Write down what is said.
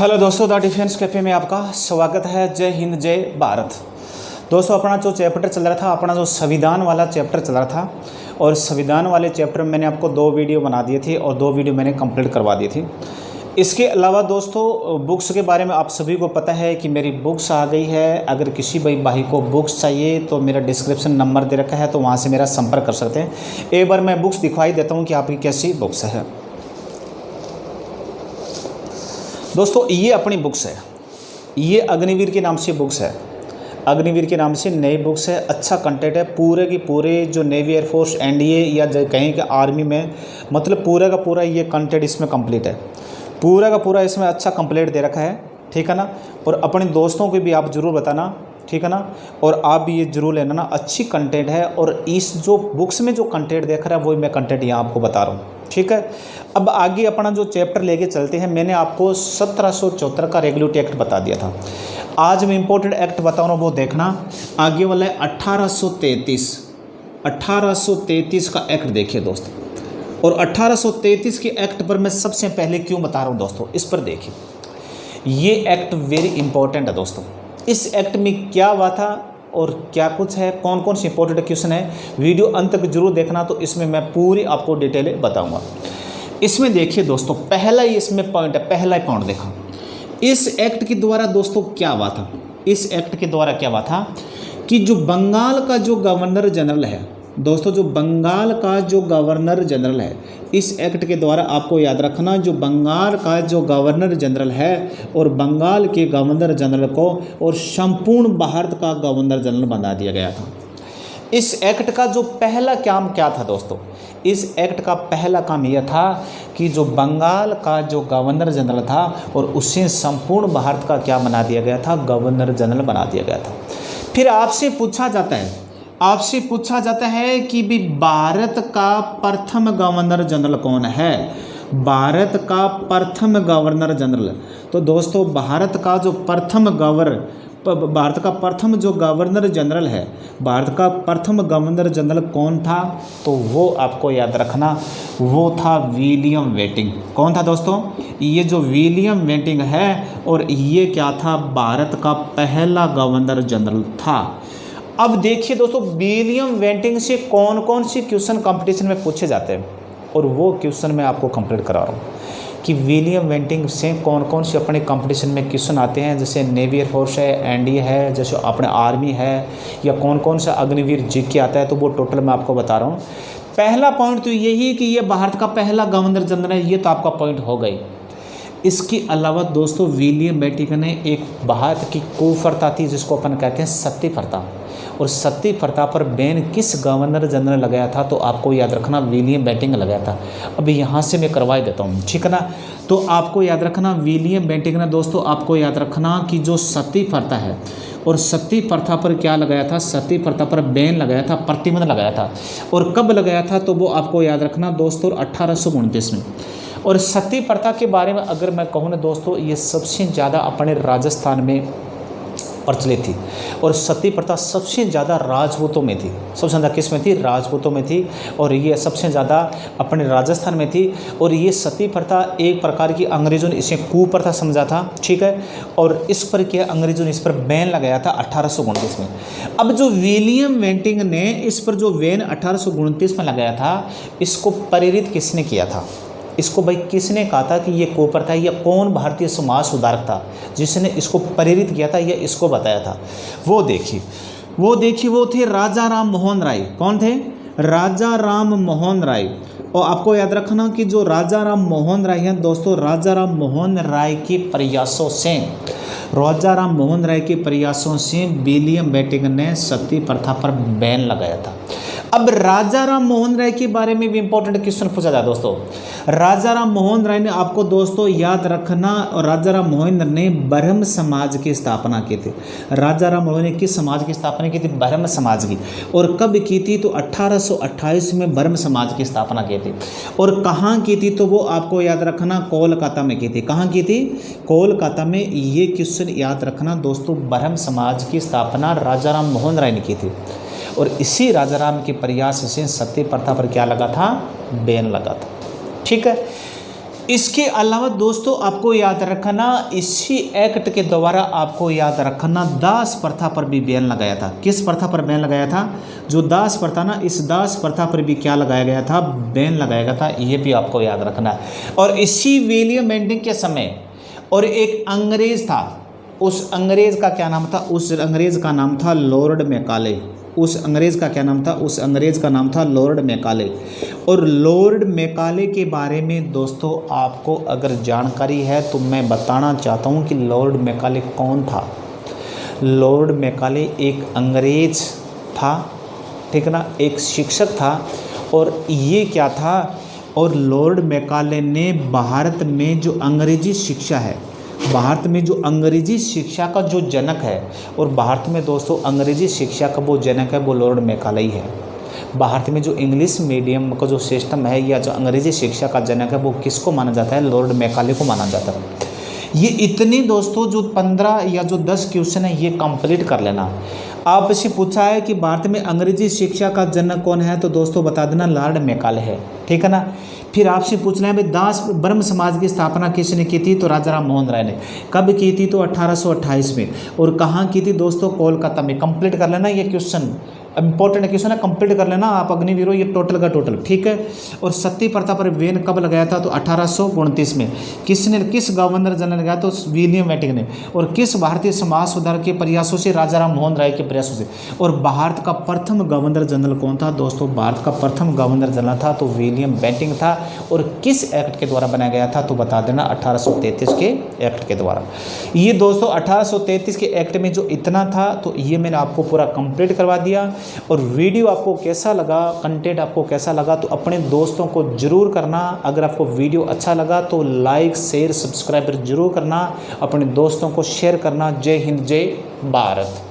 Hello दोस्तों, the defence cafe में आपका स्वागत है। जय हिंद, जय भारत। दोस्तों, अपना जो चैप्टर चल रहा था, अपना जो संविधान वाला चैप्टर चल रहा था, और संविधान वाले चैप्टर में मैंने आपको 2 वीडियो बना दिए थे और 2 वीडियो मैंने कंप्लीट करवा दी थी। इसके अलावा दोस्तों, बुक्स के बारे में आप सभी को पता है कि मेरी बुक्स आ गई है। अगर किसी भाई को बुक्स चाहिए तो मेरा डिस्क्रिप्शन नंबर दे रखा है, तो वहाँ से मेरा संपर्क कर सकते हैं। एक बार मैं बुक्स दिखवाई देता हूँ कि आपकी कैसी बुक्स है। दोस्तों, ये अपनी बुक्स है, ये अग्निवीर के नाम से बुक्स है। अग्निवीर के नाम से नई बुक्स है। अच्छा कंटेंट है। पूरे की पूरे जो नेवी एयरफोर्स एनडीए या कहीं के आर्मी में, मतलब पूरा का पूरा ये कंटेंट इसमें कंप्लीट है। पूरा का पूरा इसमें अच्छा कंप्लीट दे रखा है, ठीक है ना। और अपने दोस्तों को भी आप ज़रूर बताना, ठीक है ना। और आप भी ये जरूर लेना ना, अच्छी कंटेंट है। और इस जो बुक्स में जो कंटेंट देख रहा है वही मैं कंटेंट यहाँ आपको बता रहा हूँ, ठीक है। अब आगे अपना जो चैप्टर लेके चलते हैं। मैंने आपको 1774 का रेगुलेटरी एक्ट बता दिया था। आज मैं इंपॉर्टेंट एक्ट बता रहा हूँ, वो देखना। आगे वाला है 1833 का एक्ट देखिए दोस्तों। और 1833 के एक्ट पर मैं सबसे पहले क्यों बता रहा हूँ दोस्तों, इस पर देखिए। ये एक्ट वेरी इंपॉर्टेंट है दोस्तों। इस एक्ट में क्या हुआ था और क्या कुछ है, कौन कौन से इंपॉर्टेंट क्वेश्चन है, वीडियो अंत तक जरूर देखना। तो इसमें मैं पूरी आपको डिटेल बताऊंगा। इसमें देखिए दोस्तों, पहला ही इसमें पॉइंट है, पहला ही पॉइंट देखो। इस एक्ट के द्वारा दोस्तों क्या हुआ था, इस एक्ट के द्वारा क्या हुआ था कि जो बंगाल का जो गवर्नर जनरल है दोस्तों, जो बंगाल का जो गवर्नर जनरल है, इस एक्ट के द्वारा आपको याद रखना, जो बंगाल का जो गवर्नर जनरल है और बंगाल के गवर्नर जनरल को और संपूर्ण भारत का गवर्नर जनरल बना दिया गया था। इस एक्ट का जो पहला काम क्या था दोस्तों, इस एक्ट का पहला काम यह था कि जो बंगाल का जो गवर्नर जनरल था और उसे संपूर्ण भारत का क्या बना दिया गया था, गवर्नर जनरल बना दिया गया था। फिर आपसे पूछा जाता है कि भी भारत का प्रथम गवर्नर जनरल कौन है। भारत का प्रथम गवर्नर जनरल, तो दोस्तों भारत का प्रथम जो गवर्नर जनरल है, भारत का प्रथम गवर्नर जनरल कौन था, तो वो आपको याद रखना, वो था विलियम बेंटिंक। कौन था दोस्तों, ये जो विलियम बेंटिंक है, और ये क्या था, भारत का पहला गवर्नर जनरल था। अब देखिए दोस्तों, विलियम बेंटिंक से कौन कौन से क्वेश्चन कंपटीशन में पूछे जाते हैं, और वो क्वेश्चन मैं आपको कंप्लीट करा रहा हूँ कि विलियम बेंटिंक से कौन कौन से अपने कंपटीशन में क्वेश्चन आते हैं। जैसे नेवी एयरफोर्स है, एनडीए है, जैसे अपने आर्मी है, या कौन कौन सा अग्निवीर जीके आता है, तो वो टोटल मैं आपको बता रहा हूँ। पहला पॉइंट तो यही कि ये भारत का पहला गवर्नर जनरल है, ये तो आपका पॉइंट हो गई। इसके अलावा दोस्तों, विलियम बेंटिंक ने एक भारत की कुप्रथा थी जिसको अपन कहते हैं सती प्रथा, और सती प्रथा पर बैन किस गवर्नर जनरल लगाया था, तो आपको याद रखना विलियम बेंटिंक लगाया था। अभी यहाँ से मैं करवा देता हूँ, ठीक है ना। तो आपको याद रखना विलियम बेंटिंक ने दोस्तों, आपको याद रखना कि जो सती प्रथा है, और सती प्रथा पर क्या लगाया था, सती प्रथा पर बैन लगाया था, प्रतिबंध लगाया था। और कब लगाया था, तो वो आपको याद रखना दोस्तों 1829 में। और सती प्रथा के बारे में अगर मैं कहूँ ना दोस्तों, ये सबसे ज़्यादा अपने राजस्थान में प्रचलित थी। और सती प्रथा सबसे ज़्यादा राजपूतों में थी, सबसे ज़्यादा किस में थी, राजपूतों में थी। और ये सबसे ज़्यादा अपने राजस्थान में थी। और ये सती प्रथा एक प्रकार की अंग्रेज़ों ने इसे कुप्रथा समझा था, ठीक है। और इस पर क्या, अंग्रेज़ों ने इस पर बैन लगाया था 1829 में। अब जो विलियम बेंटिंक ने इस पर जो बैन 1829 में लगाया था, इसको प्रेरित किसने किया था, इसको भाई किसने कहा था कि ये कुप्रथा है, या कौन भारतीय समाज सुधारक था जिसने इसको प्रेरित किया था या इसको बताया था, वो देखिए वो थे राजा राम मोहन राय। कौन थे, राजा राम मोहन राय। और आपको याद रखना कि जो राजा राम मोहन राय हैं दोस्तों, राजा राम मोहन राय के प्रयासों से विलियम बेंटिंक ने सती प्रथा पर बैन लगाया था। अब राजा राम मोहन राय के बारे में भी इंपॉर्टेंट क्वेश्चन पूछा जाए दोस्तों। राजा राम मोहन राय ने, आपको दोस्तों याद रखना, और राजा राम मोहन राय ने ब्रह्म समाज की स्थापना की थी। राजा राम मोहन ने किस समाज की स्थापना की थी, ब्रह्म समाज की। और कब की थी, तो 1828 में ब्रह्म समाज की स्थापना की थी। और कहाँ की थी, तो वो आपको याद रखना कोलकाता में की थी। कहाँ की थी, कोलकाता में। ये क्वेश्चन याद रखना दोस्तों, ब्रह्म समाज की स्थापना राजा राम मोहन राय ने की थी। और इसी राजा राम के प्रयास से सती प्रथा पर क्या लगा था, बैन लगा था, ठीक है। इसके अलावा दोस्तों आपको याद रखना, इसी एक्ट के द्वारा आपको याद रखना दास प्रथा पर भी बैन लगाया था। किस प्रथा पर बैन लगाया था? जो दास प्रथा ना, इस दास प्रथा पर भी क्या लगाया गया था? बैन लगाया गया था। ये भी आपको याद रखना है। और इसी विलियम बेंटिंक के समय और एक अंग्रेज था, उस अंग्रेज का क्या नाम था? उस अंग्रेज का नाम था लॉर्ड मैकाले। उस अंग्रेज का क्या नाम था? उस अंग्रेज का नाम था लॉर्ड मैकाले। और लॉर्ड मैकाले के बारे में दोस्तों आपको अगर जानकारी है तो मैं बताना चाहता हूँ कि लॉर्ड मैकाले कौन था। लॉर्ड मैकाले एक अंग्रेज था, ठीक है ना, एक शिक्षक था। और ये क्या था? और लॉर्ड मैकाले ने भारत में जो अंग्रेजी शिक्षा है, भारत में जो अंग्रेजी शिक्षा का जो जनक है, और भारत में दोस्तों अंग्रेजी शिक्षा का वो जनक है वो लॉर्ड मैकाले ही है। भारत में जो इंग्लिश मीडियम का जो सिस्टम है या जो अंग्रेजी शिक्षा का जनक है वो किसको माना जाता है? लॉर्ड मैकाले को माना जाता है। ये इतने दोस्तों जो 15 या जो 10 क्वेश्चन है ये कंप्लीट कर लेना। आपसे पूछा है कि भारत में अंग्रेजी शिक्षा का जनक कौन है, तो दोस्तों बता देना लॉर्ड मैकाले है, ठीक है ना। फिर आपसे पूछना है भाई दास ब्रह्म समाज की स्थापना किसने की थी, तो राजा राम मोहन राय ने। कब की थी, तो 1828 में। और कहाँ की थी दोस्तों? कोलकाता में। कंप्लीट कर लेना ये क्वेश्चन, इंपॉर्टेंट क्वेश्चन है, कंप्लीट कर लेना आप अग्निवीरों, ये टोटल का टोटल, ठीक है। और सती प्रथा पर बैन कब लगाया था, तो 1829 में। किसने, किस गवर्नर जनरल ने लगाया, तो विलियम बेंटिंक ने। और किस भारतीय समाज सुधार के प्रयासों से? राजा राम मोहन राय के प्रयासों से। और भारत का प्रथम गवर्नर जनरल कौन था दोस्तों? भारत का प्रथम गवर्नर जनरल था तो विलियम बेंटिंक था। और किस एक्ट के द्वारा बनाया गया था, तो बता देना 1833 के एक्ट के द्वारा। ये दोस्तों 1833 के एक्ट में जो इतना था, तो ये मैंने आपको पूरा कंप्लीट करवा दिया। और वीडियो आपको कैसा लगा, कंटेंट आपको कैसा लगा, तो अपने दोस्तों को जरूर करना। अगर आपको वीडियो अच्छा लगा तो लाइक शेयर सब्सक्राइब जरूर करना, अपने दोस्तों को शेयर करना। जय हिंद, जय भारत।